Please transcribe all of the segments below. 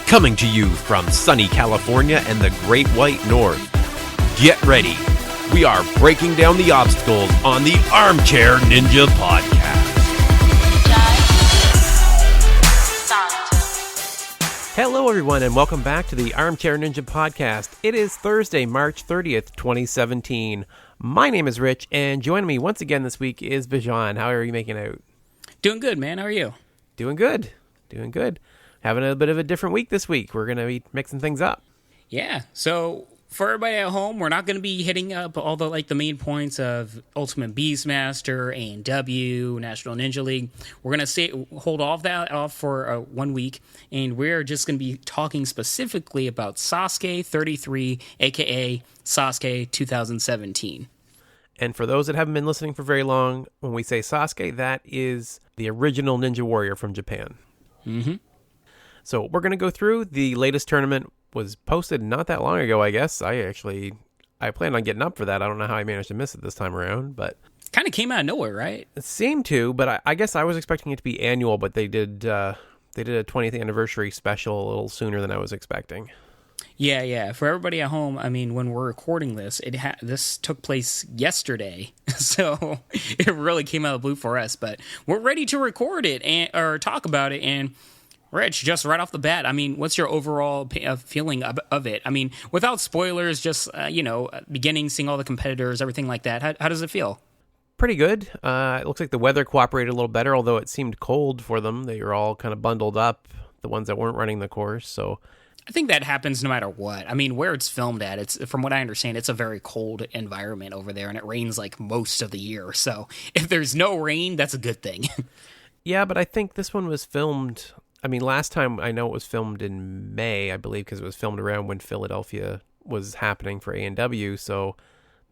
Coming to you from sunny California and the Great White North. Get ready. We are breaking down the obstacles on the Armchair Ninja Podcast. Hello, everyone, and welcome back to the Armchair Ninja Podcast. It is Thursday, March 30th, 2017. My name is Rich, and joining me once again this week is Bijan. How are you making out? Doing good, man. How are you? Doing good. Having a bit of a different week this week. We're going to be mixing things up. Yeah. So for everybody at home, we're not going to be hitting up all the main points of Ultimate Beastmaster, ANW, National Ninja League. We're going to hold that off for 1 week, and we're just going to be talking specifically about Sasuke 33, aka Sasuke 2017. And for those that haven't been listening for very long, when we say Sasuke, that is the original Ninja Warrior from Japan. Mm-hmm. So we're going to go through. The latest tournament was posted not that long ago, I guess. I planned on getting up for that. I don't know how I managed to miss it this time around, but kind of came out of nowhere, right? It seemed to, but I guess I was expecting it to be annual, but they did a 20th anniversary special a little sooner than I was expecting. Yeah. For everybody at home, I mean, when we're recording this, this took place yesterday, so it really came out of the blue for us. But we're ready to record it or talk about it. And Rich, just right off the bat, I mean, what's your overall feeling of it? I mean, without spoilers, just beginning, seeing all the competitors, everything like that. How does it feel? Pretty good. It looks like the weather cooperated a little better, although it seemed cold for them. They were all kind of bundled up, the ones that weren't running the course, so I think that happens no matter what. I mean, where it's filmed at, it's from what I understand, it's a very cold environment over there, and it rains like most of the year. So if there's no rain, that's a good thing. Yeah, but I think this one was filmed. I mean, last time I know it was filmed in May, I believe, because it was filmed around when Philadelphia was happening for ANW. So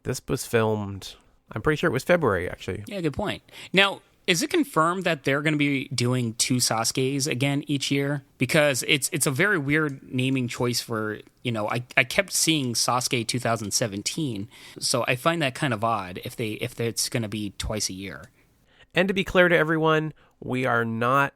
this was filmed, I'm pretty sure it was February, actually. Yeah, good point. Now, is it confirmed that they're going to be doing 2 Sasukes again each year? Because it's a very weird naming choice for, I kept seeing Sasuke 2017, so I find that kind of odd if it's going to be twice a year. And to be clear to everyone, we are not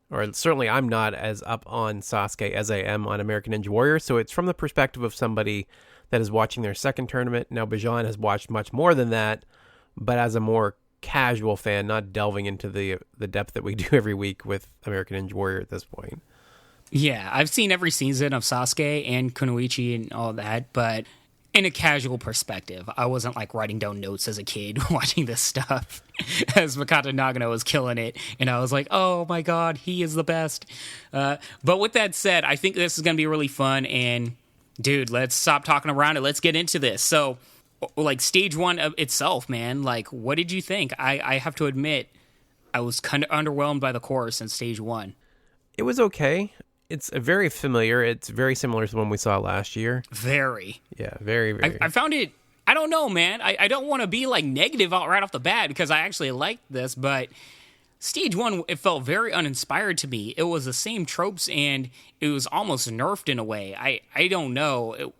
or certainly I'm not as up on Sasuke as I am on American Ninja Warrior, so it's from the perspective of somebody that is watching their second tournament. Now, Bijan has watched much more than that, but as a more casual fan, not delving into the depth that we do every week with American Ninja Warrior at this point. Yeah, I've seen every season of Sasuke and Kunoichi and all that, but in a casual perspective. I wasn't like writing down notes as a kid watching this stuff as Makata Nagano was killing it, and I was like, oh my god, he is the best. But with that said, I think this is going to be really fun, and dude, let's stop talking around it. Let's get into this. So, like, stage 1 of itself, man, like, what did you think? I have to admit, I was kind of underwhelmed by the course in stage 1. It was okay. It's very familiar. It's very similar to the one we saw last year. Very. Yeah, very, very. I found it, I don't know, man. I don't want to be, like, negative right off the bat because I actually liked this, but stage 1, it felt very uninspired to me. It was the same tropes, and it was almost nerfed in a way. I don't know.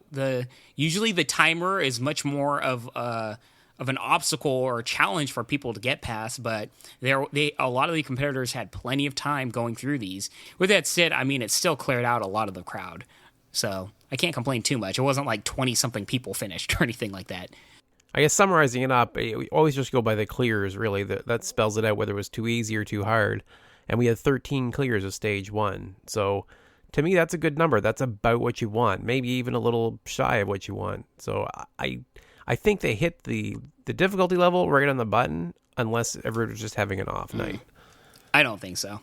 Usually the timer is much more of an obstacle or a challenge for people to get past, but a lot of the competitors had plenty of time going through these. With that said, I mean, it still cleared out a lot of the crowd, so I can't complain too much. It wasn't like 20-something people finished or anything like that. I guess summarizing it up, we always just go by the clears, really. That spells it out whether it was too easy or too hard. And we had 13 clears of stage 1. So to me, that's a good number. That's about what you want. Maybe even a little shy of what you want. So I think they hit the difficulty level right on the button, unless everyone's just having an off night. I don't think so.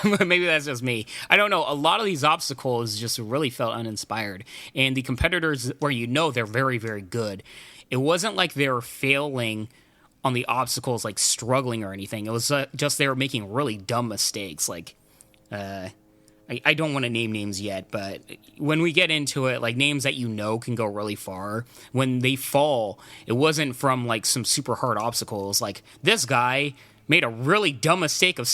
Maybe that's just me. I don't know. A lot of these obstacles just really felt uninspired. And the competitors where they're very, very good, it wasn't like they were failing on the obstacles, like struggling or anything. It was just they were making really dumb mistakes. Like, I don't want to name names yet, but when we get into it, like names that can go really far. When they fall, it wasn't from like some super hard obstacles. Like this guy made a really dumb mistake of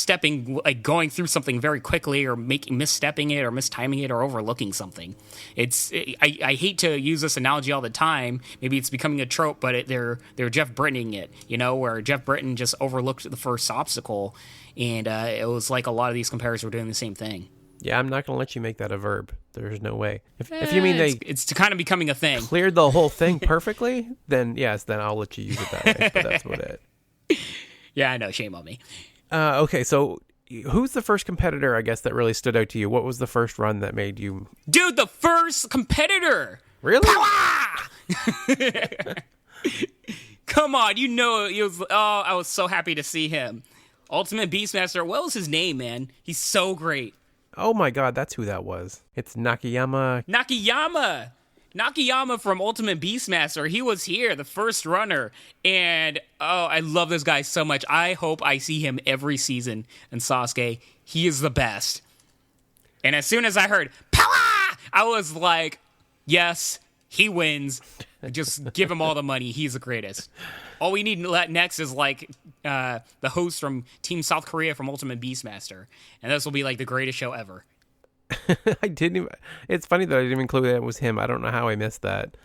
going through something very quickly, or misstepping it, or mistiming it, or overlooking something. I hate to use this analogy all the time. Maybe it's becoming a trope, but they're Jeff Brittoning it, where Jeff Britton just overlooked the first obstacle, and it was like a lot of these competitors were doing the same thing. Yeah, I'm not going to let you make that a verb. There's no way. If you mean it's kind of becoming a thing. Cleared the whole thing perfectly, then yes, then I'll let you use it that way. But that's about it. Yeah, I know. Shame on me. Okay, so who's the first competitor, I guess, that really stood out to you? What was the first run that made you... Dude, the first competitor! Really? Come on, you know, I was so happy to see him. Ultimate Beastmaster, what was his name, man? He's so great. Oh my god, that's who that was. It's Nakayama. Nakayama from Ultimate Beastmaster. He was here, the first runner. And, I love this guy so much. I hope I see him every season in Sasuke. He is the best. And as soon as I heard, Power! I was like, yes, he wins. Just give him all the money. He's the greatest. All we need next is like the host from Team South Korea from Ultimate Beastmaster, and this will be like the greatest show ever. I didn't even... It's funny that I didn't include that it was him. I don't know how I missed that.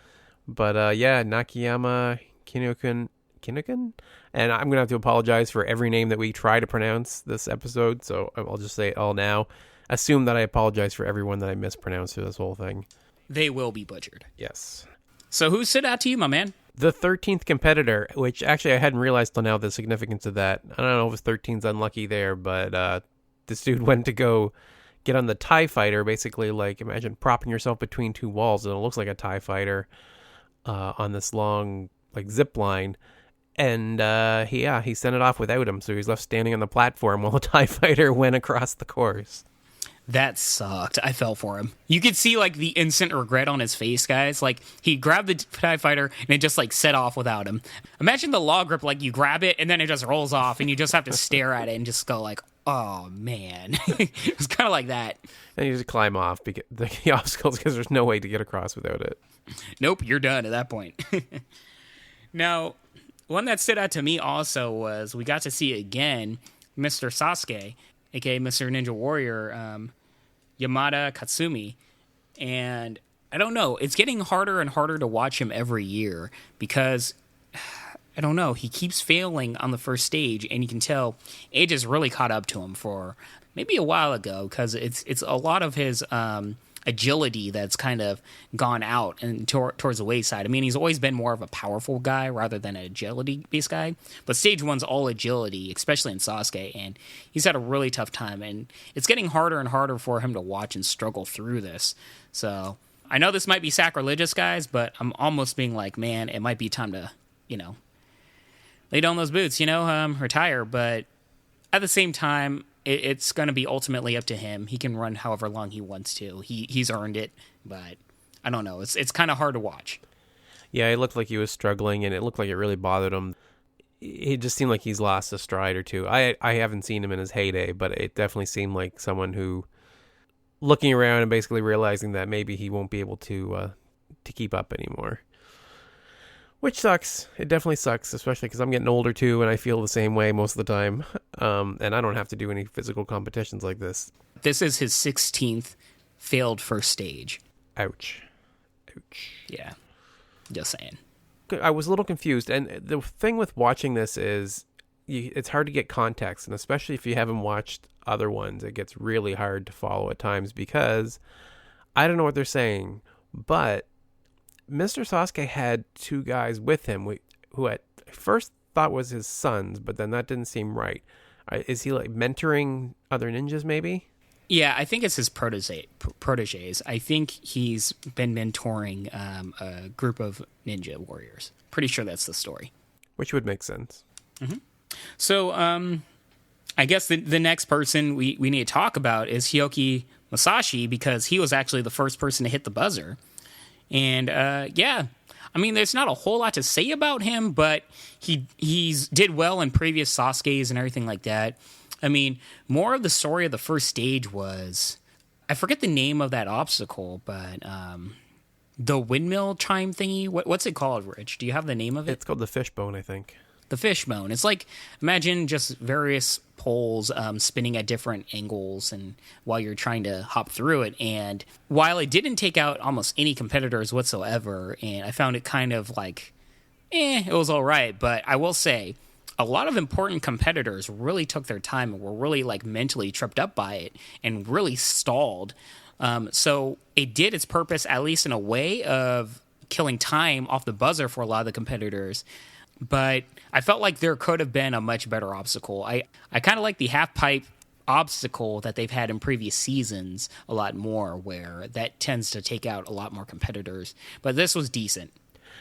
But yeah, Nakayama Kinokun. And I'm going to have to apologize for every name that we try to pronounce this episode, so I'll just say it all now. Assume that I apologize for everyone that I mispronounced through this whole thing. They will be butchered. Yes. So who stood out to you, my man? The 13th competitor, which actually I hadn't realized till now the significance of that. I don't know if 13's unlucky there, but this dude went to go get on the TIE fighter, basically, like, imagine propping yourself between two walls, and it looks like a TIE fighter on this long, like, zip line. And, he sent it off without him, so he was left standing on the platform while the TIE fighter went across the course. That sucked. I fell for him. You could see, like, the instant regret on his face, guys. Like, he grabbed the TIE fighter, and it just, like, set off without him. Imagine the law grip, like, you grab it, and then it just rolls off, and you just have to stare at it and just go, like, oh, man. It's kind of like that. And you just climb off the obstacles because there's no way to get across without it. Nope, you're done at that point. Now, one that stood out to me also was we got to see again Mr. Sasuke, a.k.a. Mr. Ninja Warrior, Yamada Katsumi, and I don't know, it's getting harder and harder to watch him every year because, I don't know, he keeps failing on the first stage, and you can tell age has really caught up to him for maybe a while ago because it's a lot of his agility that's kind of gone out and towards the wayside. I mean, he's always been more of a powerful guy rather than an agility-based guy, but stage one's all agility, especially in Sasuke, and he's had a really tough time, and it's getting harder and harder for him to watch and struggle through this. So I know this might be sacrilegious, guys, but I'm almost being like, man, it might be time to, lay down those boots, retire, but at the same time, it's going to be ultimately up to him. He can run however long he wants to. He's earned it, but I don't know. It's kind of hard to watch. Yeah, it looked like he was struggling, and it looked like it really bothered him. It just seemed like he's lost a stride or two. I haven't seen him in his heyday, but it definitely seemed like someone who, looking around and basically realizing that maybe he won't be able to keep up anymore. Which sucks. It definitely sucks, especially because I'm getting older too, and I feel the same way most of the time. And I don't have to do any physical competitions like this. This is his 16th failed first stage. Ouch. Yeah, just saying. I was a little confused, and the thing with watching this is it's hard to get context, and especially if you haven't watched other ones, it gets really hard to follow at times because I don't know what they're saying, but Mr. Sasuke had two guys with him who at first thought was his sons, but then that didn't seem right. Is he like mentoring other ninjas maybe? Yeah, I think it's his proteges. I think he's been mentoring a group of ninja warriors. Pretty sure that's the story. Which would make sense. Mm-hmm. So I guess the next person we need to talk about is Hyoki Masashi because he was actually the first person to hit the buzzer. And, I mean, there's not a whole lot to say about him, but he's did well in previous Sasuke's and everything like that. I mean, more of the story of the first stage was, I forget the name of that obstacle, but the windmill chime thingy, what's it called, Rich? Do you have the name of it? It's called the fishbone, I think. The fishbone. It's like, imagine just various poles spinning at different angles and while you're trying to hop through it. And while it didn't take out almost any competitors whatsoever, and I found it kind of like, it was all right. But I will say, a lot of important competitors really took their time and were really like mentally tripped up by it and really stalled. So it did its purpose, at least in a way, of killing time off the buzzer for a lot of the competitors. But I felt like there could have been a much better obstacle. I kind of like the half pipe obstacle that they've had in previous seasons a lot more, where that tends to take out a lot more competitors. But this was decent.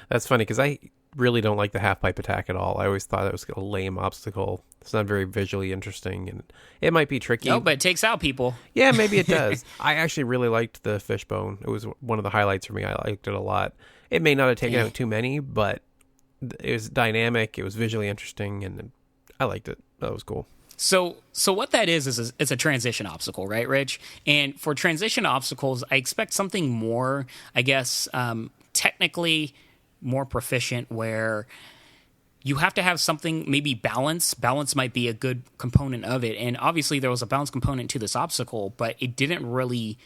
That's funny because I really don't like the half pipe attack at all. I always thought it was a lame obstacle. It's not very visually interesting, and it might be tricky. No, but it takes out people. Yeah, maybe it does. I actually really liked the fishbone. It was one of the highlights for me. I liked it a lot. It may not have taken out too many, but it was dynamic. It was visually interesting, and I liked it. That was cool. So what that is it's a transition obstacle, right, Rich? And for transition obstacles, I expect something more, I guess, technically more proficient, where you have to have something, maybe balance. Balance might be a good component of it. And obviously there was a balance component to this obstacle, but it didn't really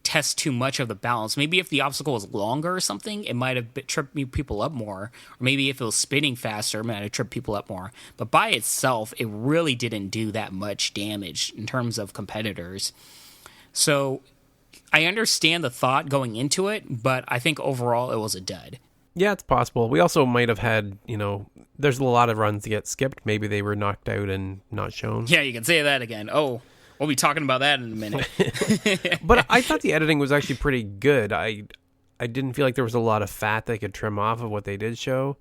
test too much of the balance. Maybe if the obstacle was longer or something, it might have tripped people up more. Or maybe if it was spinning faster, it might have tripped people up more. But by itself, it really didn't do that much damage in terms of competitors. So I understand the thought going into it, but I think overall it was a dud. Yeah, it's possible. We also might have had, there's a lot of runs that get skipped. Maybe they were knocked out and not shown. Yeah, you can say that again. Oh, we'll be talking about that in a minute. But I thought the editing was actually pretty good. I didn't feel like there was a lot of fat they could trim off of what they did show.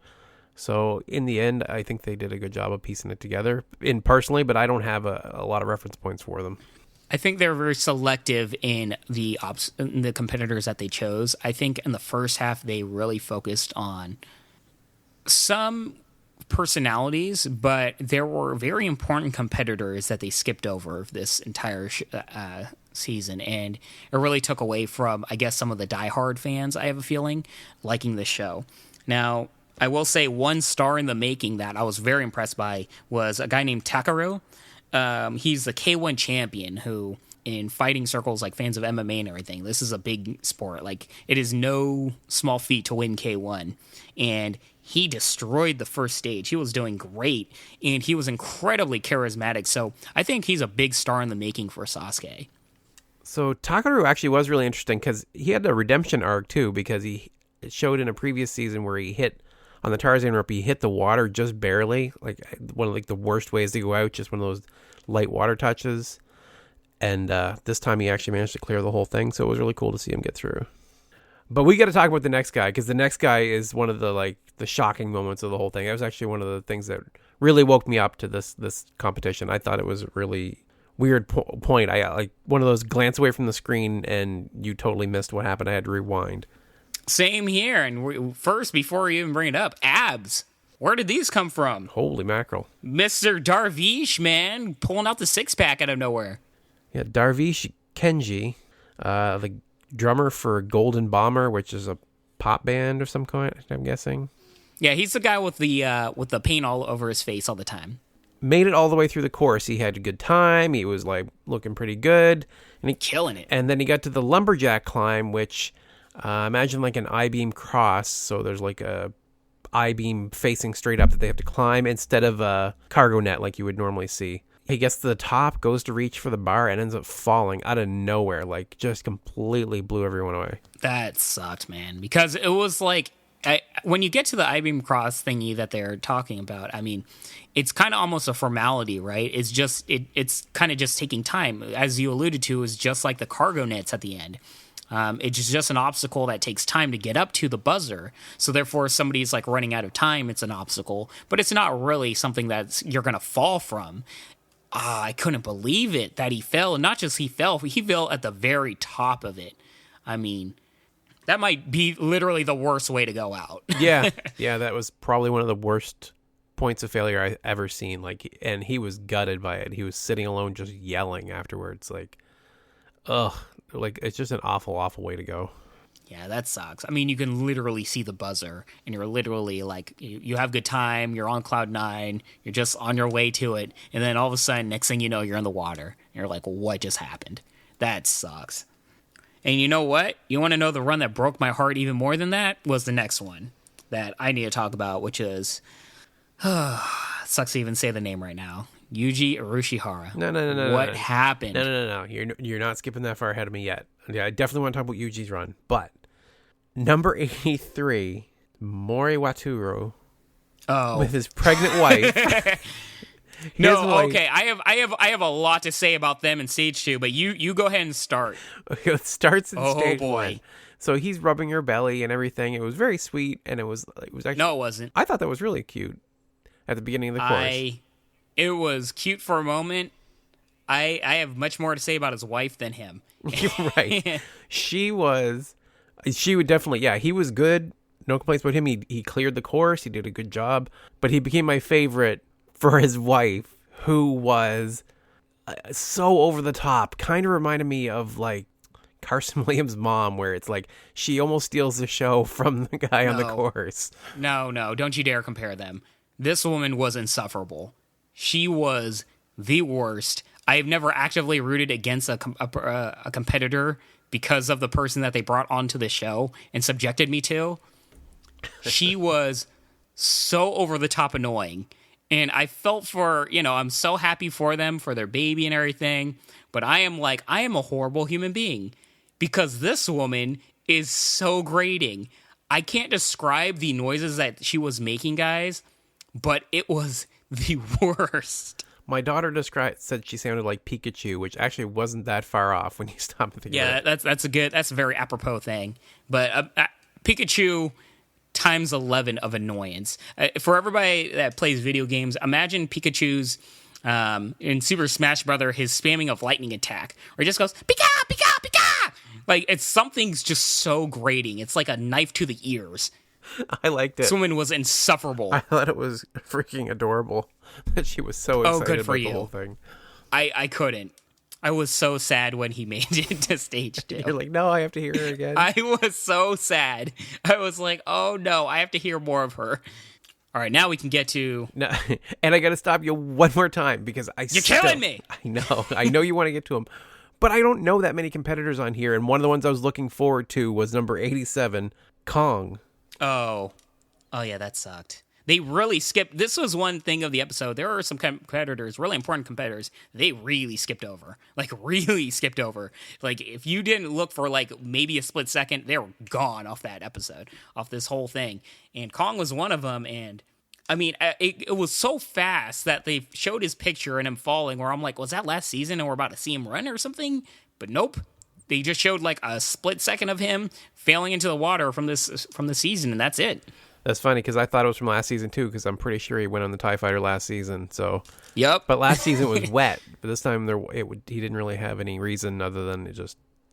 So in the end, I think they did a good job of piecing it together. Personally, but I don't have a lot of reference points for them. I think they're very selective in the competitors that they chose. I think in the first half, they really focused on some personalities, but there were very important competitors that they skipped over this entire season, and it really took away from, I guess, some of the diehard fans, I have a feeling, liking the show. Now, I will say one star in the making that I was very impressed by was a guy named Takaru. He's the K1 champion who, in fighting circles, like fans of MMA and everything, this is a big sport. Like, it is no small feat to win K1. And he destroyed the first stage. He was doing great, and he was incredibly charismatic. So I think he's a big star in the making for Sasuke. So Takaru actually was really interesting because he had a redemption arc too, because he showed in a previous season where he hit on the Tarzan rope, he hit the water just barely, like one of the worst ways to go out, just one of those light water touches. And this time he actually managed to clear the whole thing, so it was really cool to see him get through. But we got to talk about the next guy, because the next guy is one of the shocking moments of the whole thing. That was actually one of the things that really woke me up to this competition. I thought it was a really weird point. I like one of those glance away from the screen and you totally missed what happened. I had to rewind. Same here. And first, before we even bring it up, abs. Where did these come from? Holy mackerel. Mr. Darvish, man, pulling out the six-pack out of nowhere. Yeah, Darvish Kenji, the drummer for Golden Bomber, which is a pop band of some kind, I'm guessing. Yeah, he's the guy with the paint all over his face all the time. Made it all the way through the course. He had a good time. He was looking pretty good. And he killing it. And then he got to the lumberjack climb, which imagine an I-beam cross. So there's a I-beam facing straight up that they have to climb instead of a cargo net like you would normally see. He gets to the top, goes to reach for the bar, and ends up falling out of nowhere. Just completely blew everyone away. That sucked, man. Because it was when you get to the I-beam cross thingy that they're talking about, I mean, it's kind of almost a formality, right? It's just it's kind of just taking time. As you alluded to, it's just like the cargo nets at the end. It's just an obstacle that takes time to get up to the buzzer. So therefore, if somebody's running out of time, it's an obstacle. But it's not really something that you're going to fall from. I couldn't believe it that he fell. And not just he fell at the very top of it. I mean, that might be literally the worst way to go out. Yeah, that was probably one of the worst points of failure I've ever seen. And he was gutted by it. He was sitting alone just yelling afterwards. It's just an awful, awful way to go. Yeah, that sucks. I mean, you can literally see the buzzer, and you're literally you have good time, you're on cloud 9, you're just on your way to it, and then all of a sudden, next thing you know, you're in the water. And you're like, what just happened? That sucks. And you know what? You want to know the run that broke my heart even more than that? Was the next one that I need to talk about, which is sucks to even say the name right now. Yuji Urushihara. No. What happened? No. You're not skipping that far ahead of me yet. Yeah, I definitely want to talk about Yuji's run. But number 83, Mori Waturu, with his pregnant wife. Okay. I have a lot to say about them in stage 2, but you go ahead and start. It starts in stage boy. 1. So he's rubbing her belly and everything. It was very sweet, and it was actually. No, it wasn't. I thought that was really cute at the beginning of the course. It was cute for a moment. I have much more to say about his wife than him. You're right. She would definitely, yeah, he was good. No complaints about him. He cleared the course. He did a good job. But he became my favorite for his wife, who was so over the top. Kind of reminded me of like Carson Williams' mom, where it's like she almost steals the show from the guy on the course. No, don't you dare compare them. This woman was insufferable. She was the worst. I have never actively rooted against a competitor because of the person that they brought onto the show and subjected me to. She was so over the top annoying. And I felt I'm so happy for them, for their baby and everything. But I am a horrible human being because this woman is so grating. I can't describe the noises that she was making, guys, but it was the worst. My daughter said she sounded like Pikachu, which actually wasn't that far off when you stop and think about it. Yeah, that's a very apropos thing. But Pikachu times 11 of annoyance. For everybody that plays video games, imagine Pikachu's in Super Smash Bros. His spamming of lightning attack, where he just goes Pika Pika Pika. Like something's just so grating. It's like a knife to the ears. I liked it. This woman was insufferable. I thought it was freaking adorable that she was so excited good for about you. the whole thing. I couldn't. I was so sad when he made it to stage 2. You're like, no, I have to hear her again. I was so sad. I was like, oh no, I have to hear more of her. All right, now we can get to... No, and I got to stop you one more time because You're killing me! I know you want to get to them. But I don't know that many competitors on here, and one of the ones I was looking forward to was number 87, Kong. Oh yeah, that sucked. They really skipped. This was one thing of the episode. There are some competitors, really important competitors, they really skipped over. Like, really skipped over. Like, if you didn't look for, like, maybe a split second, they were gone off that episode, off this whole thing. And Kong was one of them, and, I mean, it was so fast that they showed his picture and him falling, where I'm like, was that last season and we're about to see him run or something? But nope. They just showed, like, a split second of him failing into the water from the season, and that's it. That's funny because I thought it was from last season too, because I'm pretty sure he went on the TIE Fighter last season. So, yep. But last season was wet. But this time he didn't really have any reason other than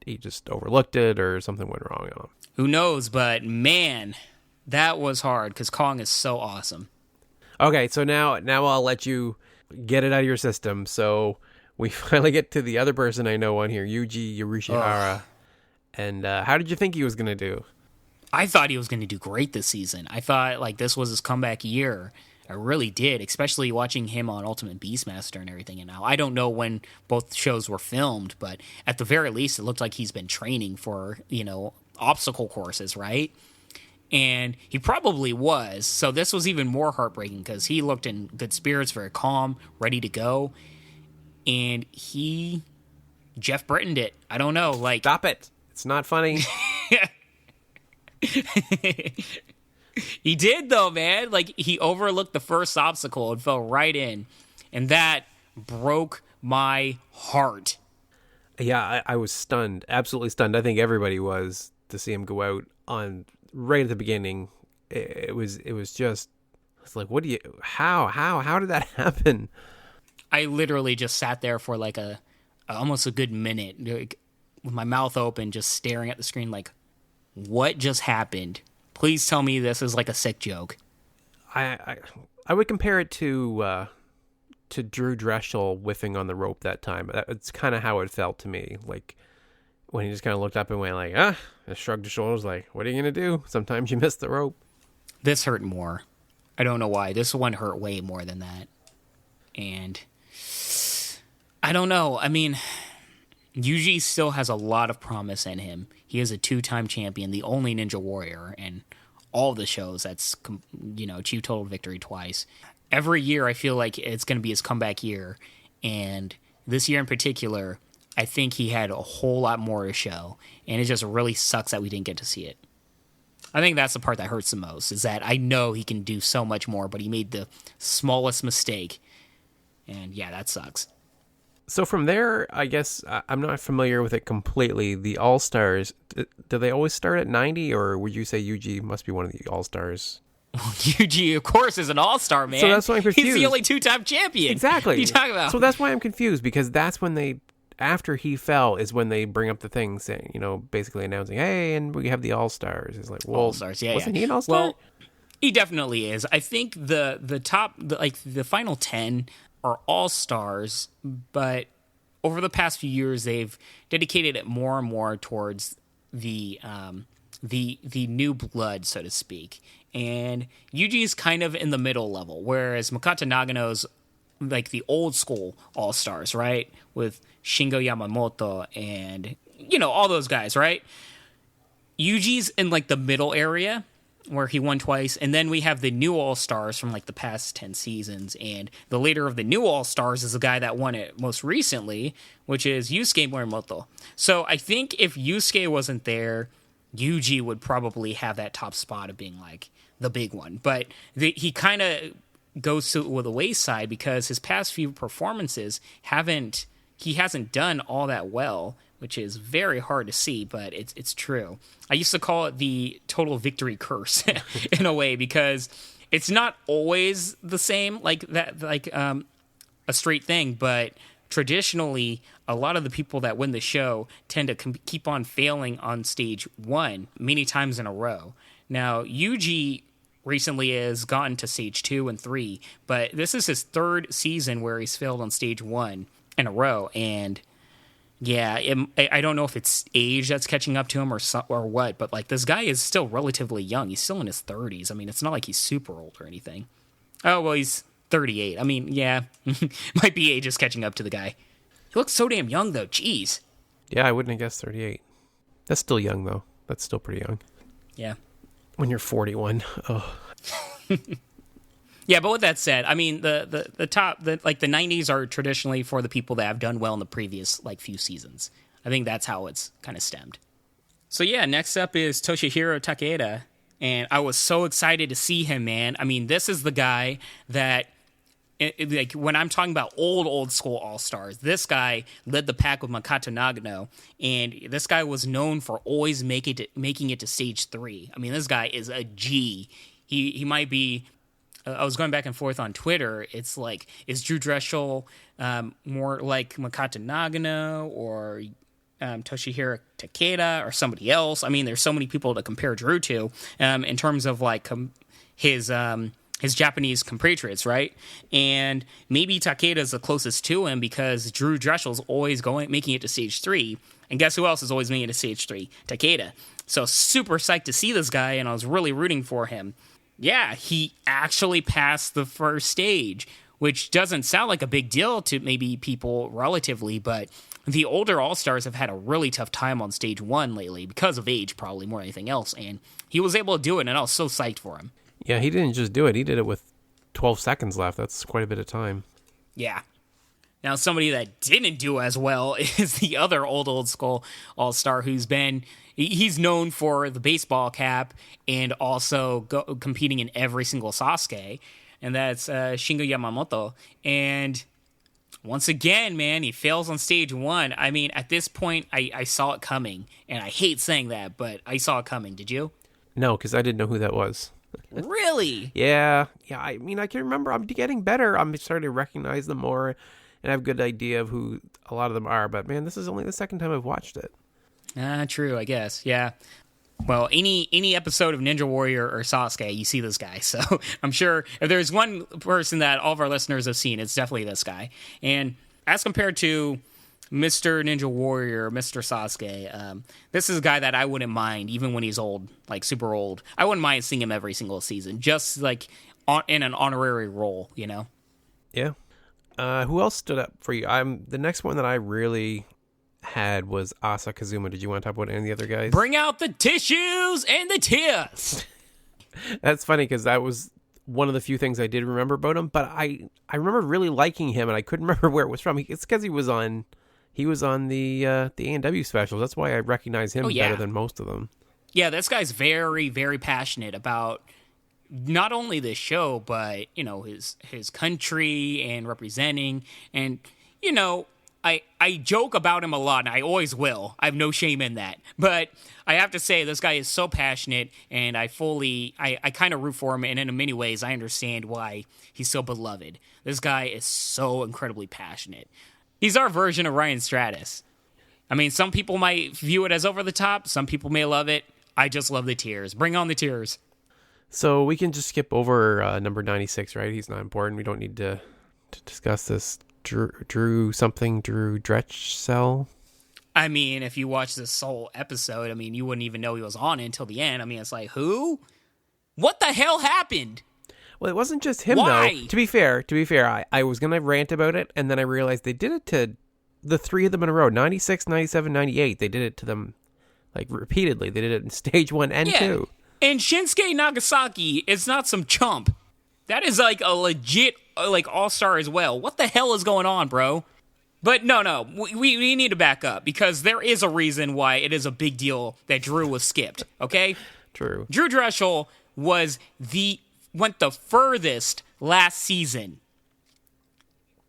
he just overlooked it or something went wrong on him. Who knows? But man, that was hard because Kong is so awesome. Okay, so now I'll let you get it out of your system. So we finally get to the other person I know on here, Yuji Urushihara. And how did you think he was going to do? I thought he was going to do great this season. I thought like this was his comeback year. I really did, especially watching him on Ultimate Beastmaster and everything. And now I don't know when both shows were filmed, but at the very least, it looked like he's been training for, obstacle courses, right? And he probably was. So this was even more heartbreaking because he looked in good spirits, very calm, ready to go. And he Jeff Brittoned it. I don't know. Like, stop it. It's not funny. He did, though, man. Like, he overlooked the first obstacle and fell right in. And that broke my heart. Yeah, I was stunned. Absolutely stunned. I think everybody was to see him go out on right at the beginning. It was just, it's like, how did that happen? I literally just sat there for like almost a good minute, like, with my mouth open, just staring at the screen like, what just happened? Please tell me this is like a sick joke. I would compare it to Drew Dreshel whiffing on the rope that time. It's kind of how it felt to me. Like when he just kind of looked up and went like, and shrugged his shoulders like, what are you going to do? Sometimes you miss the rope. This hurt more. I don't know why. This one hurt way more than that. And I don't know. I mean, Yuji still has a lot of promise in him. He is a 2-time champion, the only Ninja Warrior in all the shows that's, achieved total victory twice. every year I feel like it's going to be his comeback year. And this year in particular, I think he had a whole lot more to show. And it just really sucks that we didn't get to see it. I think that's the part that hurts the most, is that I know he can do so much more, but he made the smallest mistake. And yeah, that sucks. So from there, I guess I'm not familiar with it completely. The All-Stars, do they always start at 90, or would you say Yuji must be one of the All-Stars? Yuji, of course, is an all-star, man. So that's why I'm confused. He's the only two-time champion. Exactly. What are you talking about? So that's why I'm confused, because that's when they, after he fell, is when they bring up the thing saying, basically announcing, hey, and we have the All-Stars. It's like, well, All-Stars, yeah. Wasn't he an All-Star? Well, he definitely is. I think the top, the final 10 are All-Stars, but over the past few years, they've dedicated it more and more towards the new blood, so to speak. And Yuji is kind of in the middle level, whereas Makoto Nagano's like the old school All-Stars, right? With Shingo Yamamoto and, all those guys, right? Yuji's in like the middle area where he won twice. And then we have the new All-Stars from like the past 10 seasons. And the leader of the new All-Stars is the guy that won it most recently, which is Yusuke Morimoto. So I think if Yusuke wasn't there, Yuji would probably have that top spot of being like the big one. But he kind of goes to the wayside because his past few performances he hasn't done all that well, which is very hard to see, but it's true. I used to call it the total victory curse in a way, because it's not always the same like that, like a straight thing, but traditionally a lot of the people that win the show tend to keep on failing on stage 1 many times in a row. Now, Yuji recently has gotten to stage 2 and 3, but this is his 3rd season where he's failed on stage 1 in a row. And yeah, I don't know if it's age that's catching up to him or what, but like this guy is still relatively young. He's still in his 30s. I mean, it's not like he's super old or anything. Oh, well, he's 38. I mean, yeah, might be age is catching up to the guy. He looks so damn young, though. Jeez. Yeah, I wouldn't have guessed 38. That's still young, though. That's still pretty young. Yeah. When you're 41. Oh. Yeah, but with that said, I mean, the top, the 90s are traditionally for the people that have done well in the previous, few seasons. I think that's how it's kind of stemmed. So yeah, next up is Toshihiro Takeda, and I was so excited to see him, man. I mean, this is the guy that, when I'm talking about old school All-Stars, this guy led the pack with Makoto Nagano, and this guy was known for always making it to stage 3. I mean, this guy is a G. He might be... I was going back and forth on Twitter. It's like, is Drew Dressel more like Makoto Nagano or Toshihiro Takeda or somebody else? I mean, there's so many people to compare Drew to in terms of his Japanese compatriots, right? And maybe Takeda's the closest to him because Drew Dressel's always making it to stage 3. And guess who else is always making it to stage 3? Takeda. So super psyched to see this guy, and I was really rooting for him. Yeah, he actually passed the first stage, which doesn't sound like a big deal to maybe people relatively, but the older All-Stars have had a really tough time on stage 1 lately because of age, probably more than anything else, and he was able to do it, and I was so psyched for him. Yeah, he didn't just do it. He did it with 12 seconds left. That's quite a bit of time. Yeah. Now, somebody that didn't do as well is the other old school All-Star he's known for the baseball cap and also competing in every single Sasuke, and that's Shingo Yamamoto. And once again, man, he fails on stage 1. I mean, at this point, I saw it coming, and I hate saying that, but I saw it coming. Did you? No, because I didn't know who that was. Really? Yeah. I mean, I can remember. I'm getting better. I'm starting to recognize them more and have a good idea of who a lot of them are. But, man, this is only the second time I've watched it. True, I guess. Yeah. Well, any episode of Ninja Warrior or Sasuke, you see this guy. So I'm sure if there's one person that all of our listeners have seen, it's definitely this guy. And as compared to Mr. Ninja Warrior, Mr. Sasuke, this is a guy that I wouldn't mind, even when he's old, super old. I wouldn't mind seeing him every single season, just in an honorary role, Yeah. Who else stood up for you? The next one that I really had was Asa Kazuma. Did you want to talk about any of the other guys? Bring out the tissues and the tears. That's funny because that was one of the few things I did remember about him. But I remember really liking him, and I couldn't remember where it was from. It's because he was on the ANW specials. That's why I recognize him better than most of them. Yeah, this guy's very, very passionate about not only this show, but, his country and representing. And, I joke about him a lot, and I always will. I have no shame in that. But I have to say, this guy is so passionate, and I kind of root for him, and in many ways, I understand why he's so beloved. This guy is so incredibly passionate. He's our version of Ryan Stratus. I mean, some people might view it as over the top. Some people may love it. I just love the tears. Bring on the tears. So we can just skip over number 96, right? He's not important. We don't need to discuss this. Drew Dretchell. I mean, if you watch this whole episode, I mean, you wouldn't even know he was on it until the end. I mean, it's like, who? What the hell happened? Well, it wasn't just him, Why? though. To be fair, I was going to rant about it, and then I realized they did it to the three of them in a row. 96, 97, 98. They did it to them, like, repeatedly. They did it in stage 1 and 2. And Shinsuke Nagasaki is not some chump. That is, like, a legit, like, all-star as well. What the hell is going on, bro? But no, we need to back up, because there is a reason why it is a big deal that Drew was skipped, okay? True. Drew Dretchell went the furthest last season.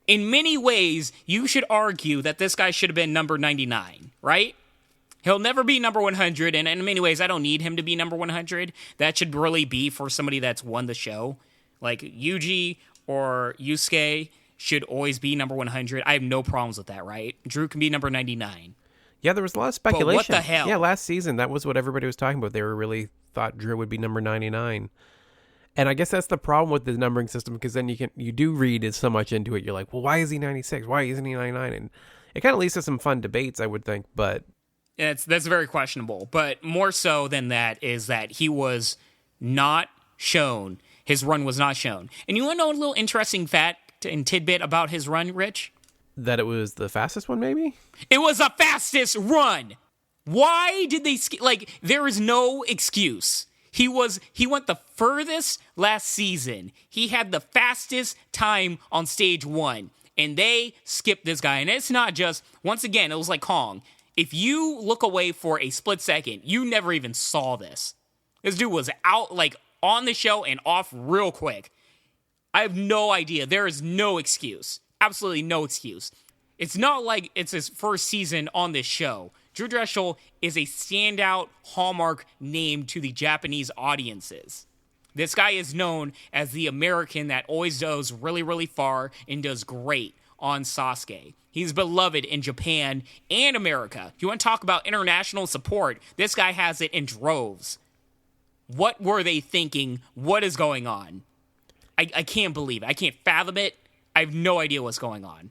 In many ways, you should argue that this guy should have been number 99, right? He'll never be number 100, and in many ways, I don't need him to be number 100. That should really be for somebody that's won the show. Like, Yuji or Yusuke should always be number 100. I have no problems with that, right? Drew can be number 99. Yeah, there was a lot of speculation. But what the hell? Yeah, last season, that was what everybody was talking about. They were really thought Drew would be number 99. And I guess that's the problem with the numbering system, because then you do read so much into it. You're like, well, why is he 96? Why isn't he 99? And it kind of leads to some fun debates, I would think, but... That's very questionable. But more so than that is that he was not shown. His run was not shown. And you want to know a little interesting fact and tidbit about his run, Rich? That it was the fastest one, maybe? It was the fastest run! Why did they... there is no excuse. He went the furthest last season. He had the fastest time on stage 1. And they skipped this guy. And it's not just... Once again, it was like Kong. If you look away for a split second, you never even saw this. This dude was out, on the show and off real quick. I have no idea. There is no excuse. Absolutely no excuse. It's not like it's his first season on this show. Drew Dretchell is a standout hallmark name to the Japanese audiences. This guy is known as the American that always goes really, really far and does great on Sasuke. He's beloved in Japan and America. If you want to talk about international support, this guy has it in droves. What were they thinking? What is going on? I can't believe it. I can't fathom it. I have no idea what's going on.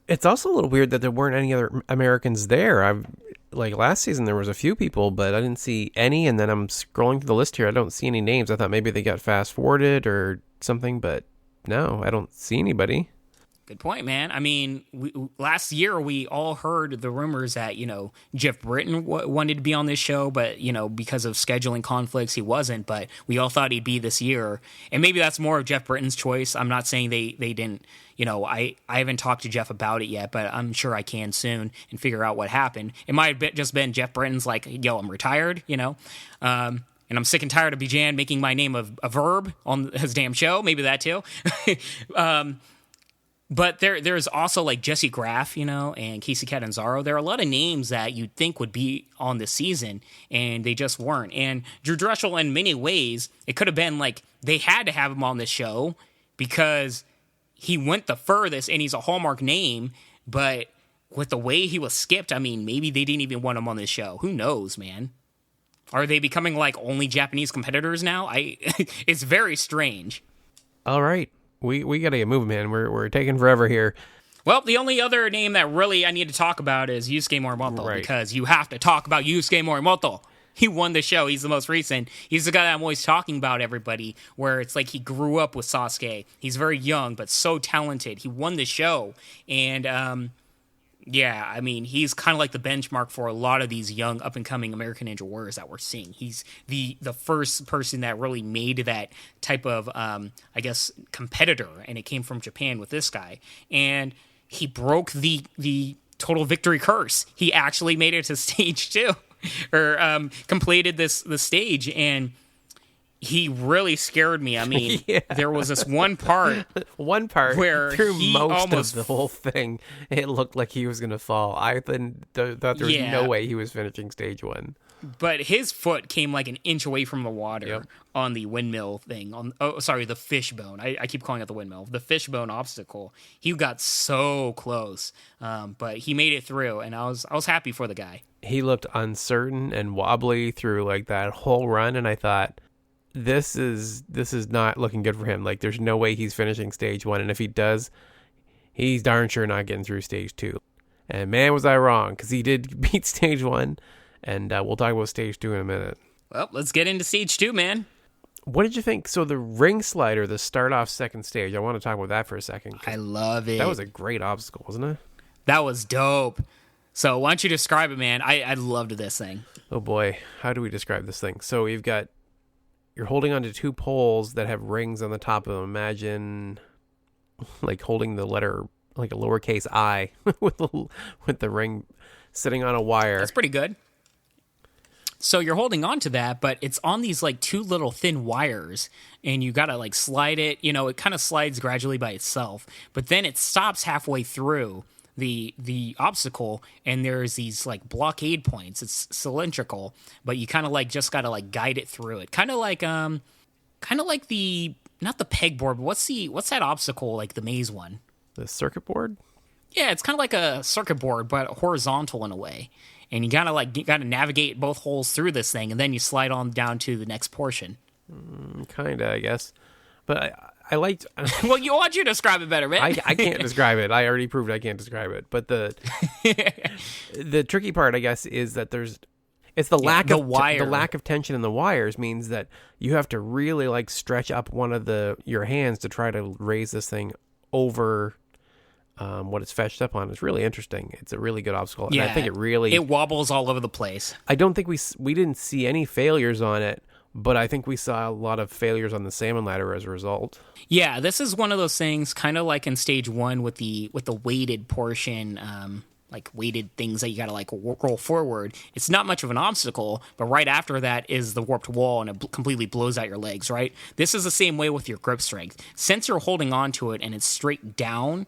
It's also a little weird that there weren't any other Americans there. Last season there was a few people, but I didn't see any, and then I'm scrolling through the list here. I don't see any names. I thought maybe they got fast-forwarded or something, but no, I don't see anybody. Good point, man. I mean, last year we all heard the rumors that, Jeff Britton wanted to be on this show, but, because of scheduling conflicts, he wasn't. But we all thought he'd be this year. And maybe that's more of Jeff Britton's choice. I'm not saying they didn't, I haven't talked to Jeff about it yet, but I'm sure I can soon and figure out what happened. It might have just been Jeff Britton's like, yo, I'm retired, and I'm sick and tired of Bijan making my name a verb on his damn show. Maybe that too. But there's also Jesse Graff, and Casey Catanzaro. There are a lot of names that you'd think would be on this season, and they just weren't. And Drew Dretchell, in many ways, it could have been they had to have him on this show because he went the furthest, and he's a hallmark name. But with the way he was skipped, I mean, maybe they didn't even want him on this show. Who knows, man? Are they becoming only Japanese competitors now? It's very strange. All right. We got to get moving, man. We're taking forever here. Well, the only other name that really I need to talk about is Yusuke Morimoto, right, because you have to talk about Yusuke Morimoto. He won the show. He's the most recent. He's the guy that I'm always talking about, everybody, where it's like he grew up with Sasuke. He's very young, but so talented. He won the show. And Yeah, I mean, he's kind of like the benchmark for a lot of these young up-and-coming American Ninja Warriors that we're seeing. He's the first person that really made that type of, I guess, competitor, and it came from Japan with this guy. And he broke the total victory curse. He actually made it to stage 2, or completed the stage, and he really scared me. I mean, there was this one part where through he most almost of the whole thing, it looked like he was going to fall. I thought there was no way he was finishing stage 1. But his foot came like an inch away from the water on the windmill thing. The fishbone. I keep calling it the windmill. The fishbone obstacle. He got so close, but he made it through, and I was happy for the guy. He looked uncertain and wobbly through like that whole run, and I thought, this is not looking good for him. Like, there's no way he's finishing stage 1, and if he does, he's darn sure not getting through stage 2. And man, was I wrong, because he did beat stage 1, and we'll talk about stage 2 in a minute. Well, let's get into stage 2, man. What did you think? So the ring slider, the start off second stage, I want to talk about that for a second. I love it. That was a great obstacle, wasn't it? That was dope. So why don't you describe it, man? I loved this thing. Oh boy, how do we describe this thing? So you're holding onto 2 poles that have rings on the top of them. Imagine like holding the letter, like a lowercase I with the ring sitting on a wire. That's pretty good. So you're holding on to that, but it's on these like 2 little thin wires, and you got to like slide it. You know, it kind of slides gradually by itself, but then it stops halfway through the obstacle, and there's these like blockade points. It's cylindrical, but you kind of like just got to like guide it through it. Kind of like the, not the pegboard, but what's that obstacle, like the maze one? The circuit board? Yeah, it's kind of like a circuit board, but horizontal in a way. And you gotta navigate both holes through this thing, and then you slide on down to the next portion. Kinda, I guess. But I liked. Well, why don't you describe it better, man? I can't describe it. I already proved I can't describe it. But the tricky part, I guess, is that it's the lack of wire. The lack of tension in the wires means that you have to really like stretch up one of your hands to try to raise this thing over what it's fetched up on. Is really interesting. It's a really good obstacle. Yeah, and I think it wobbles all over the place. I don't think we didn't see any failures on it, but I think we saw a lot of failures on the salmon ladder as a result. Yeah, this is one of those things, kind of like in stage 1 with the weighted portion, like weighted things that you got to like roll forward. It's not much of an obstacle, but right after that is the warped wall, and it completely blows out your legs, right? This is the same way with your grip strength. Since you're holding on to it and it's straight down,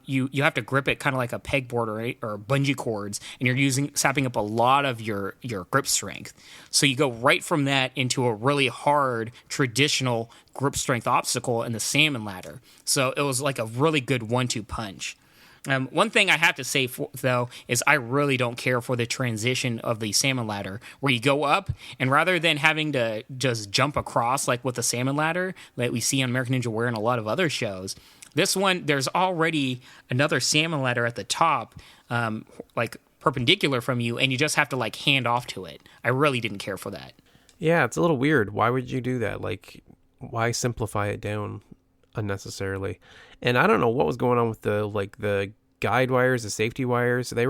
you have to grip it kind of like a pegboard or bungee cords, and you're sapping up a lot of your grip strength. So you go right from that into a really hard traditional grip strength obstacle in the salmon ladder. So it was like a really good 1-2 punch. One thing I have to say, though, is I really don't care for the transition of the salmon ladder, where you go up, and rather than having to just jump across like with the salmon ladder that we see on American Ninja Warrior and a lot of other shows, this one, there's already another salmon ladder at the top, like perpendicular from you, and you just have to like hand off to it. I really didn't care for that. Yeah, it's a little weird. Why would you do that? Like, why simplify it down unnecessarily? And I don't know what was going on with the guide wires, the safety wires. They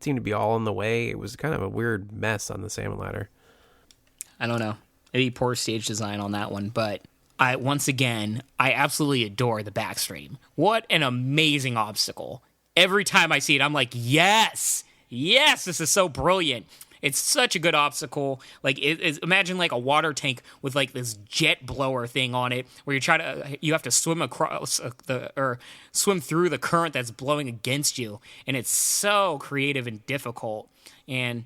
seemed to be all in the way. It was kind of a weird mess on the salmon ladder. I don't know. Maybe poor stage design on that one, but I absolutely adore the backstream. What an amazing obstacle. Every time I see it, I'm like, yes, this is so brilliant. It's such a good obstacle. Like, imagine like a water tank with like this jet blower thing on it, where you have to swim across swim through the current that's blowing against you, and it's so creative and difficult, and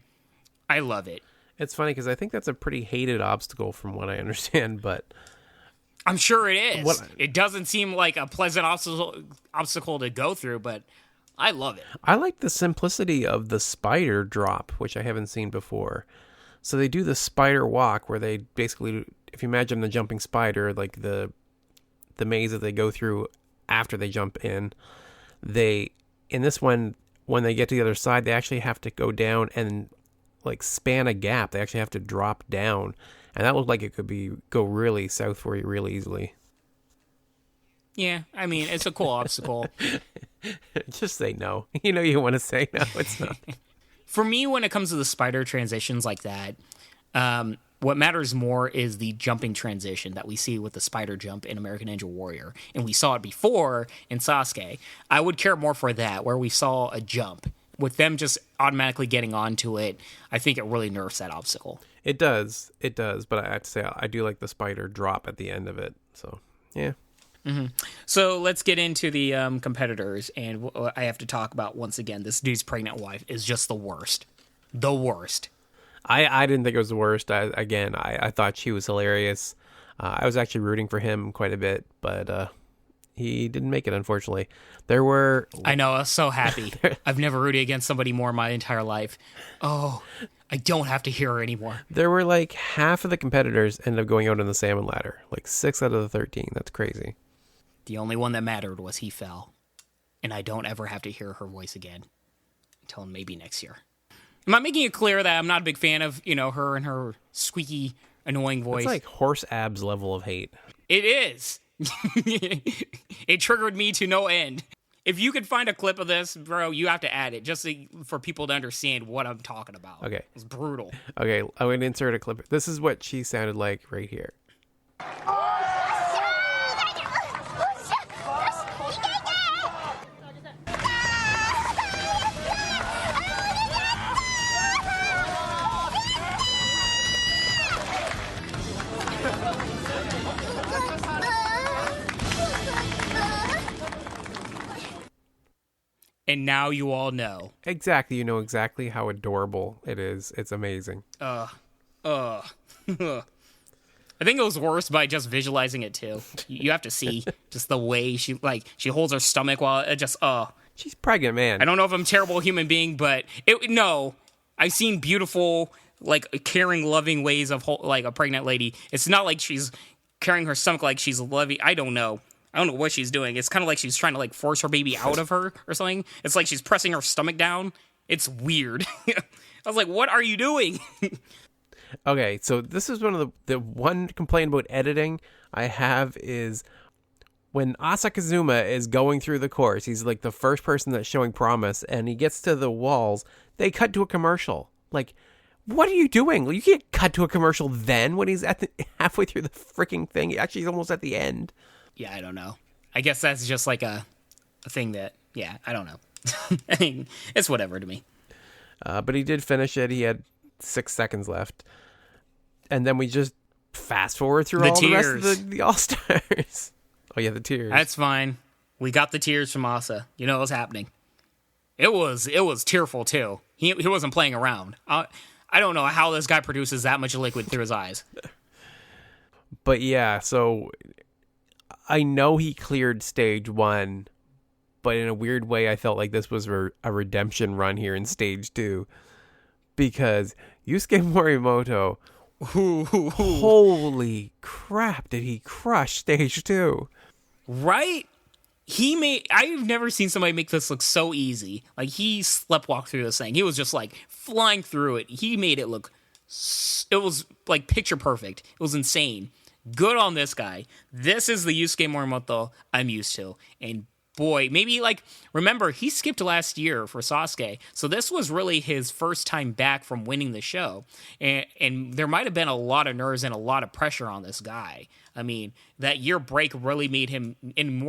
I love it. It's funny because I think that's a pretty hated obstacle from what I understand, but I'm sure it is. It doesn't seem like a pleasant obstacle to go through, but I love it. I like the simplicity of the spider drop, which I haven't seen before. So they do the spider walk, where they basically, if you imagine the jumping spider, like the maze that they go through after they jump in this one, when they get to the other side, they actually have to go down and like span a gap. They actually have to drop down. And that looked like it could go really south for you really easily. Yeah, I mean, it's a cool obstacle. Just say no. You know you want to say no. It's not. For me, when it comes to the spider transitions like that, what matters more is the jumping transition that we see with the spider jump in American Ninja Warrior. And we saw it before in Sasuke. I would care more for that, where we saw a jump. With them just automatically getting onto it, I think it really nerfs that obstacle. It does. But I have to say, I do like the spider drop at the end of it. So, yeah. Mm-hmm. So let's get into the competitors. And I have to talk about, once again, this dude's pregnant wife is just the worst. The worst. I didn't think it was the worst. I thought she was hilarious. I was actually rooting for him quite a bit, but he didn't make it, unfortunately. I know, I was so happy. I've never rooted against somebody more in my entire life. Oh, I don't have to hear her anymore. There were like half of the competitors ended up going out on the salmon ladder. Like 6 out of the 13. That's crazy. The only one that mattered was he fell. And I don't ever have to hear her voice again until maybe next year. Am I making it clear that I'm not a big fan of, her and her squeaky, annoying voice? It's like horse abs level of hate. It is. It triggered me to no end. If you could find a clip of this, bro, you have to add it just for people to understand what I'm talking about. Okay. It was brutal. Okay, I'm going to insert a clip. This is what she sounded like right here. And now you all know. Exactly. You know exactly how adorable it is. It's amazing. I think it was worse by just visualizing it too. You have to see just the way she holds her stomach while it just She's pregnant, man. I don't know if I'm a terrible human being, but I've seen beautiful, like, caring, loving ways of like a pregnant lady. It's not like she's carrying her stomach like she's loving. I don't know what she's doing. It's kind of like she's trying to like force her baby out of her or something. It's like she's pressing her stomach down. It's weird. I was like, what are you doing? Okay, so this is one of the one complaint about editing I have is when Asakazuma is going through the course, he's like the first person that's showing promise, and he gets to the walls, they cut to a commercial. Like, what are you doing? You can't cut to a commercial then when he's halfway through the freaking thing. Actually, he's almost at the end. Yeah, I don't know. I guess that's just like a thing that, yeah, I don't know. I mean, it's whatever to me. But he did finish it. He had 6 seconds left. And then we just fast forward through all the rest of the All-Stars. Oh, yeah, the tears. That's fine. We got the tears from Asa. You know what was happening. It was tearful, too. He wasn't playing around. I don't know how this guy produces that much liquid through his eyes. But yeah, so I know he cleared stage 1, but in a weird way, I felt like this was a redemption run here in stage 2. Because Yusuke Morimoto, holy crap, did he crush stage 2. Right? I've never seen somebody make this look so easy. Like, he sleptwalked through this thing. He was just like flying through it. He made it look, it was like picture perfect. It was insane. Good on this guy. This is the Yusuke Morimoto I'm used to. And boy, maybe remember, he skipped last year for Sasuke. So this was really his first time back from winning the show. And there might have been a lot of nerves and a lot of pressure on this guy. I mean, that year break really made him, in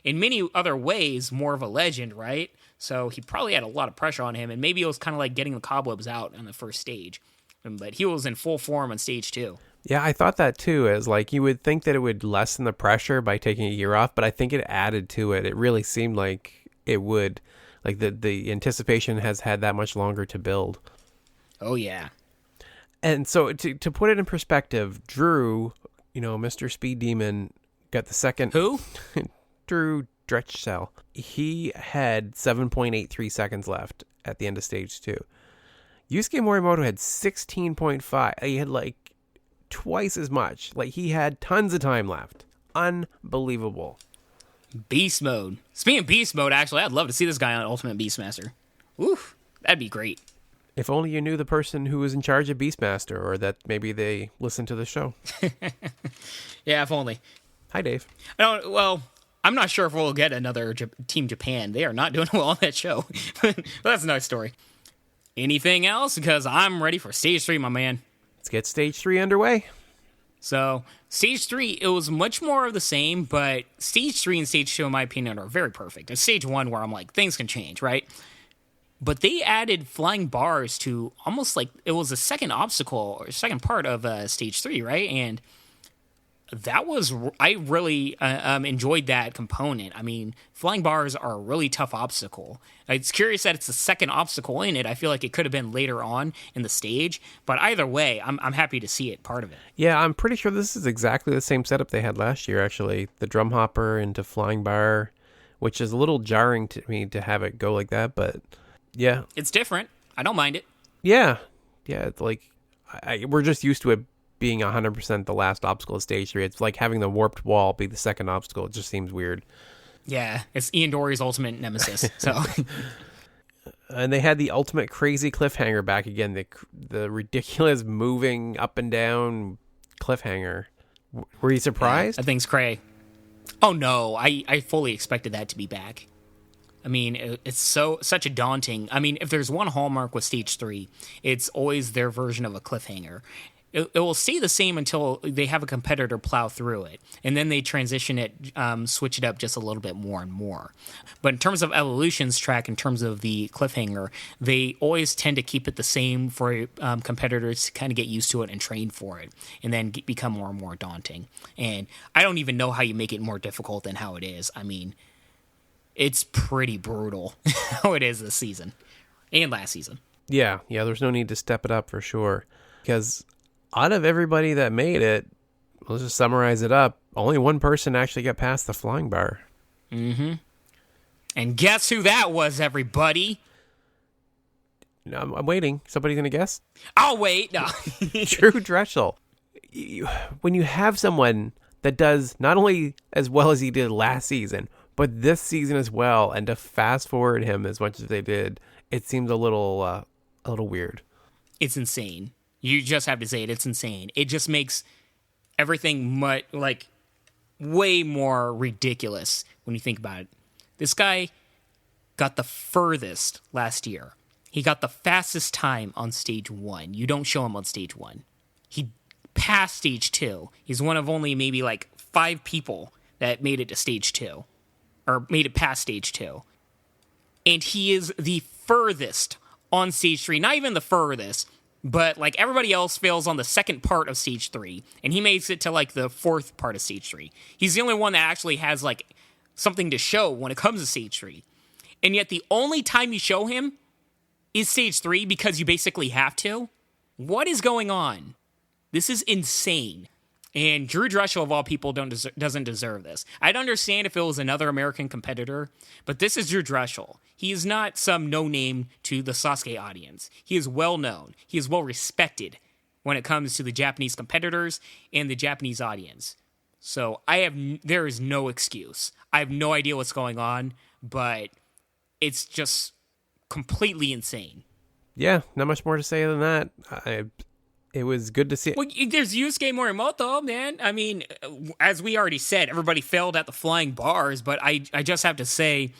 many other ways, more of a legend, right? So he probably had a lot of pressure on him. And maybe it was kind of like getting the cobwebs out on the first stage. But he was in full form on stage 2. Yeah, I thought that too, as like you would think that it would lessen the pressure by taking a year off, but I think it added to it. It really seemed like it would, like the anticipation has had that much longer to build. Oh, yeah. And so to put it in perspective, Drew, Mr. Speed Demon got the second. Who? Drew Dretchell. He had 7.83 seconds left at the end of stage 2. Yusuke Morimoto had 16.5. He had like twice as much. Like, he had tons of time left. Unbelievable. Beast mode. Speaking of beast mode, actually, I'd love to see this guy on Ultimate Beastmaster. Oof, that'd be great. If only you knew the person who was in charge of Beastmaster, or that maybe they listened to the show. Yeah, if only. Hi, Dave. I I'm not sure if we'll get another Team Japan. They are not doing well on that show. But that's another story. Anything else? Because I'm ready for Stage 3, my man. Let's get Stage 3 underway. So, Stage 3, it was much more of the same, but Stage 3 and Stage 2, in my opinion, are very perfect. It's Stage 1 where I'm like, things can change, right? But they added flying bars to almost like it was the second obstacle or second part of Stage 3, right? And that was, I really enjoyed that component. I mean, flying bars are a really tough obstacle. It's curious that it's the second obstacle in it. I feel like it could have been later on in the stage, but either way, I'm happy to see it part of it. Yeah, I'm pretty sure this is exactly the same setup they had last year, actually. The drum hopper into flying bar, which is a little jarring to me to have it go like that, but yeah. It's different. I don't mind it. Yeah. Yeah, it's like, we're just used to it being 100% the last obstacle of Stage 3. It's like having the warped wall be the second obstacle. It just seems weird. Yeah, it's Ian Dory's ultimate nemesis. So, and they had the ultimate crazy cliffhanger back again. The ridiculous moving up and down cliffhanger. Were you surprised? Yeah, that thing's cray. Oh no, I fully expected that to be back. I mean, it's such a daunting. I mean, if there's one hallmark with Stage 3, it's always their version of a cliffhanger. It will stay the same until they have a competitor plow through it, and then they transition it, switch it up just a little bit more and more. But in terms of Evolution's track, in terms of the cliffhanger, they always tend to keep it the same for competitors to kind of get used to it and train for it, and then become more and more daunting. And I don't even know how you make it more difficult than how it is. I mean, it's pretty brutal how it is this season and last season. Yeah, there's no need to step it up for sure, because out of everybody that made it, let's just summarize it up, only one person actually got past the flying bar. Mm-hmm. And guess who that was, everybody? I'm waiting. Somebody's going to guess? I'll wait. No. Drew Drexel. When you have someone that does not only as well as he did last season, but this season as well, and to fast forward him as much as they did, it seems a little weird. It's insane. You just have to say it. It's insane. It just makes everything way more ridiculous when you think about it. This guy got the furthest last year. He got the fastest time on Stage 1. You don't show him on Stage 1. He passed Stage 2. He's one of only maybe 5 people that made it to Stage 2. Or made it past Stage 2. And he is the furthest on Stage 3. Not even the furthest. But, everybody else fails on the second part of Stage 3. And he makes it to, the fourth part of Stage 3. He's the only one that actually has, something to show when it comes to Stage 3. And yet the only time you show him is Stage 3 because you basically have to. What is going on? This is insane. And Drew Drexel, of all people, doesn't deserve this. I'd understand if it was another American competitor, but this is Drew Drexel. He is not some no-name to the Sasuke audience. He is well-known. He is well-respected when it comes to the Japanese competitors and the Japanese audience. So there is no excuse. I have no idea what's going on, but it's just completely insane. Yeah, not much more to say than that. It was good to see. Well, there's Yusuke Morimoto, man. I mean, as we already said, everybody failed at the flying bars, but I just have to say,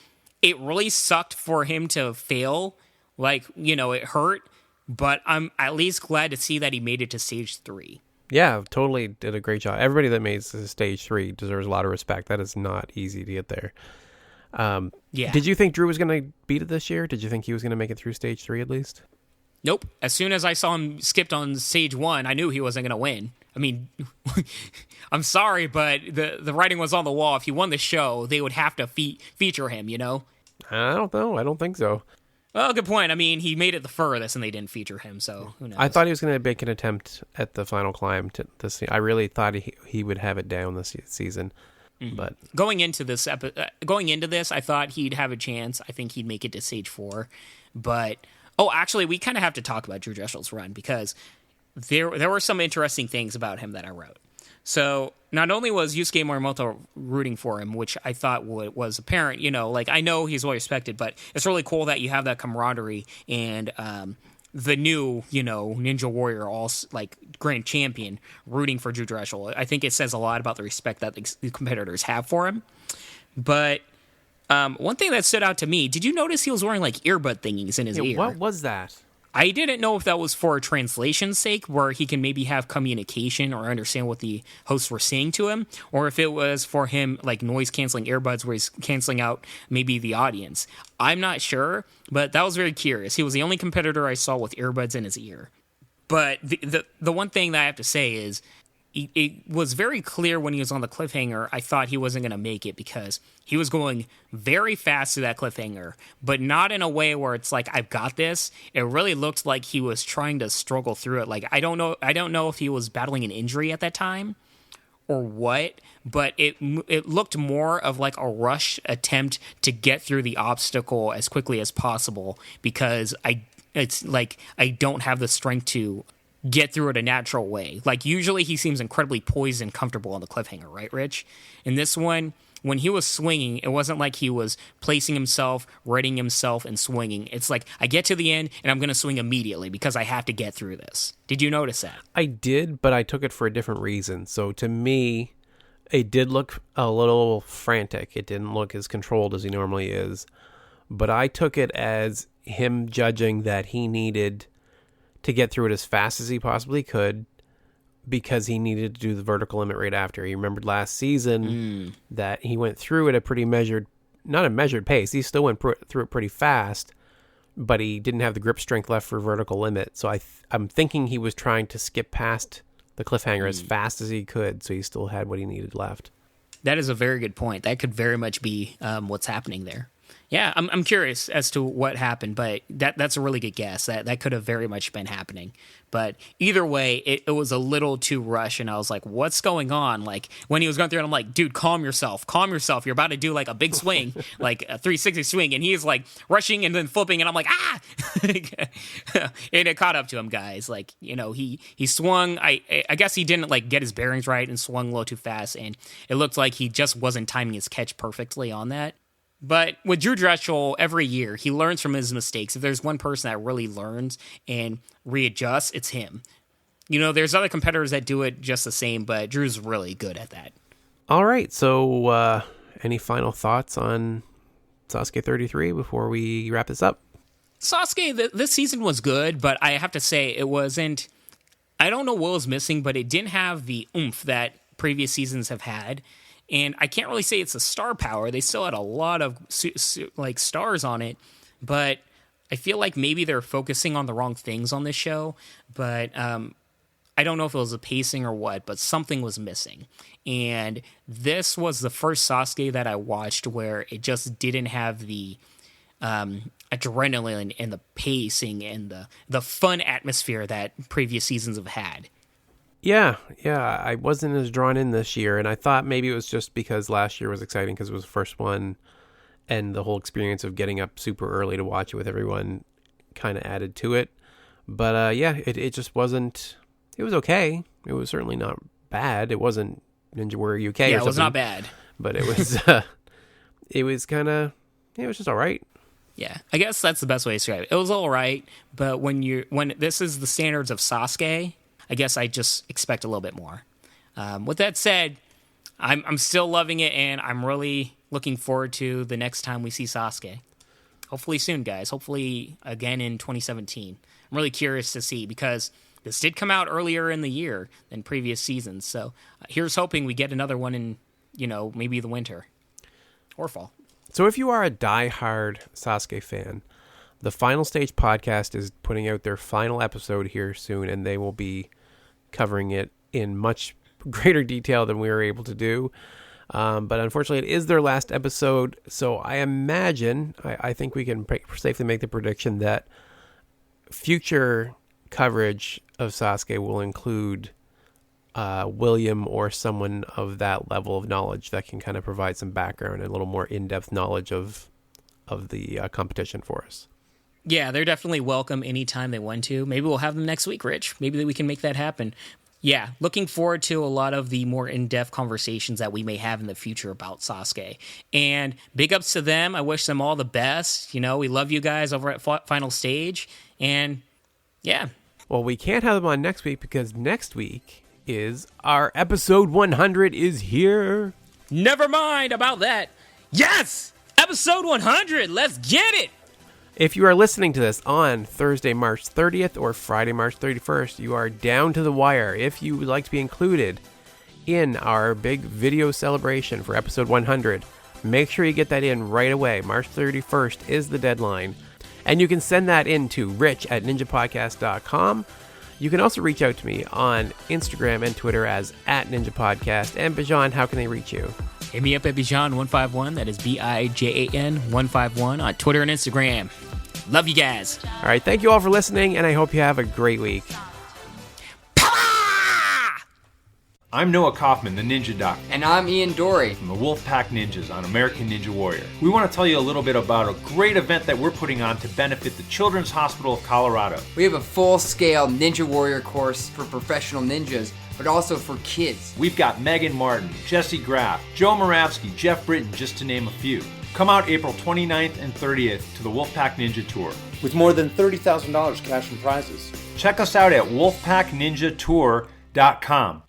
it really sucked for him to fail. It hurt, but I'm at least glad to see that he made it to Stage 3. Yeah, totally did a great job. Everybody that made it to Stage 3 deserves a lot of respect. That is not easy to get there. Yeah. Did you think Drew was going to beat it this year? Did you think he was going to make it through Stage 3 at least? Nope. As soon as I saw him skipped on Stage 1, I knew he wasn't going to win. I mean, I'm sorry, but the writing was on the wall. If he won the show, they would have to feature him, I don't know. I don't think so. Well, good point. I mean, he made it the furthest, and they didn't feature him, so who knows? I thought he was going to make an attempt at the final climb. I really thought he would have it down this season. Mm-hmm. But going into this, I thought he'd have a chance. I think he'd make it to Stage 4. But, actually, we kind of have to talk about Drew Dressel's run, because there were some interesting things about him that I wrote. So not only was Yusuke Morimoto rooting for him, which I thought was apparent, I know he's well respected, but it's really cool that you have that camaraderie and the new, Ninja Warrior, grand champion rooting for Drew Drexel. I think it says a lot about the respect that the competitors have for him. But one thing that stood out to me, did you notice he was wearing like earbud thingies in his ear? What was that? I didn't know if that was for translation's sake, where he can maybe have communication or understand what the hosts were saying to him, or if it was for him like noise-canceling earbuds where he's canceling out maybe the audience. I'm not sure, but that was very curious. He was the only competitor I saw with earbuds in his ear. But the one thing that I have to say is, it was very clear when he was on the cliffhanger, I thought he wasn't going to make it because he was going very fast to that cliffhanger, but not in a way where it's like, I've got this. It really looked like he was trying to struggle through it. Like, I don't know if he was battling an injury at that time or what, but it looked more of like a rush attempt to get through the obstacle as quickly as possible because it's like I don't have the strength to get through it a natural way. Like, usually he seems incredibly poised and comfortable on the cliffhanger, right, Rich? In this one, when he was swinging, it wasn't like he was placing himself, readying himself, and swinging. It's like, I get to the end, and I'm going to swing immediately because I have to get through this. Did you notice that? I did, but I took it for a different reason. So to me, it did look a little frantic. It didn't look as controlled as he normally is. But I took it as him judging that he needed to get through it as fast as he possibly could because he needed to do the vertical limit right after. He remembered last season that he went through at a pretty not a measured pace. He still went through it pretty fast, but he didn't have the grip strength left for vertical limit. So I'm thinking he was trying to skip past the cliffhanger as fast as he could, so he still had what he needed left. That is a very good point. That could very much be what's happening there. Yeah, I'm curious as to what happened, but that's a really good guess. That could have very much been happening. But either way, it was a little too rushed, and I was like, what's going on? Like, when he was going through it, I'm like, dude, calm yourself. You're about to do, like, a big swing, like a 360 swing, and he's, like, rushing and then flipping, and I'm like, ah! And it caught up to him, guys. Like, you know, he swung. I guess he didn't, like, get his bearings right and swung a little too fast, and it looked like he just wasn't timing his catch perfectly on that. But with Drew Drechsel, every year, he learns from his mistakes. If there's one person that really learns and readjusts, it's him. You know, there's other competitors that do it just the same, but Drew's really good at that. All right, so any final thoughts on Sasuke 33 before we wrap this up? Sasuke, this season was good, but I have to say it wasn't... I don't know what was missing, but it didn't have the oomph that previous seasons have had. And I can't really say it's a star power. They still had a lot of like stars on it, but I feel like maybe they're focusing on the wrong things on this show. But I don't know if it was the pacing or what, but something was missing. And this was the first Sasuke that I watched where it just didn't have the adrenaline and the pacing and the fun atmosphere that previous seasons have had. Yeah, I wasn't as drawn in this year, and I thought maybe it was just because last year was exciting because it was the first one, and the whole experience of getting up super early to watch it with everyone kind of added to it. But it just wasn't... It was okay. It was certainly not bad. It wasn't Ninja Warrior UK or something. Yeah, it was not bad. But it was... it was kind of... it was just all right. Yeah, I guess that's the best way to describe it. It was all right, but when this is the standards of Sasuke... I guess I just expect a little bit more. With that said, I'm still loving it, and I'm really looking forward to the next time we see Sasuke. Hopefully soon, guys. Hopefully again in 2017. I'm really curious to see, because this did come out earlier in the year than previous seasons. So here's hoping we get another one in, maybe the winter or fall. So if you are a diehard Sasuke fan, the Final Stage podcast is putting out their final episode here soon, and they will be covering it in much greater detail than we were able to do. But unfortunately, it is their last episode, so I imagine, I think we can safely make the prediction that future coverage of Sasuke will include William or someone of that level of knowledge that can kind of provide some background and a little more in-depth knowledge of the competition for us. Yeah, they're definitely welcome anytime they want to. Maybe we'll have them next week, Rich. Maybe we can make that happen. Yeah, looking forward to a lot of the more in-depth conversations that we may have in the future about Sasuke. And big ups to them. I wish them all the best. We love you guys over at Final Stage. And yeah. Well, we can't have them on next week because next week is our episode 100 is here. Never mind about that. Yes! Episode 100! Let's get it! If you are listening to this on Thursday, March 30th or Friday, March 31st, you are down to the wire. If you would like to be included in our big video celebration for episode 100, make sure you get that in right away. March 31st is the deadline. And you can send that in to rich@ninjapodcast.com. You can also reach out to me on Instagram and Twitter as @ninjapodcast. And Bijan, how can they reach you? Hit me up at Bijan151. That is Bijan 151 on Twitter and Instagram. Love you guys. All right, thank you all for listening, and I hope you have a great week. I'm Noah Kaufman, the Ninja Doc, And I'm Ian Dory from the Wolfpack Ninjas on American Ninja Warrior. We want to tell you a little bit about a great event that we're putting on to benefit the Children's Hospital of Colorado. We have a full-scale Ninja Warrior course for professional ninjas, but also for kids. We've got Megan Martin, Jesse Graff, Joe Moravsky, Jeff Britton, just to name a few. Come out April 29th and 30th to the Wolfpack Ninja Tour. with more than $30,000 cash and prizes. Check us out at wolfpackninjatour.com.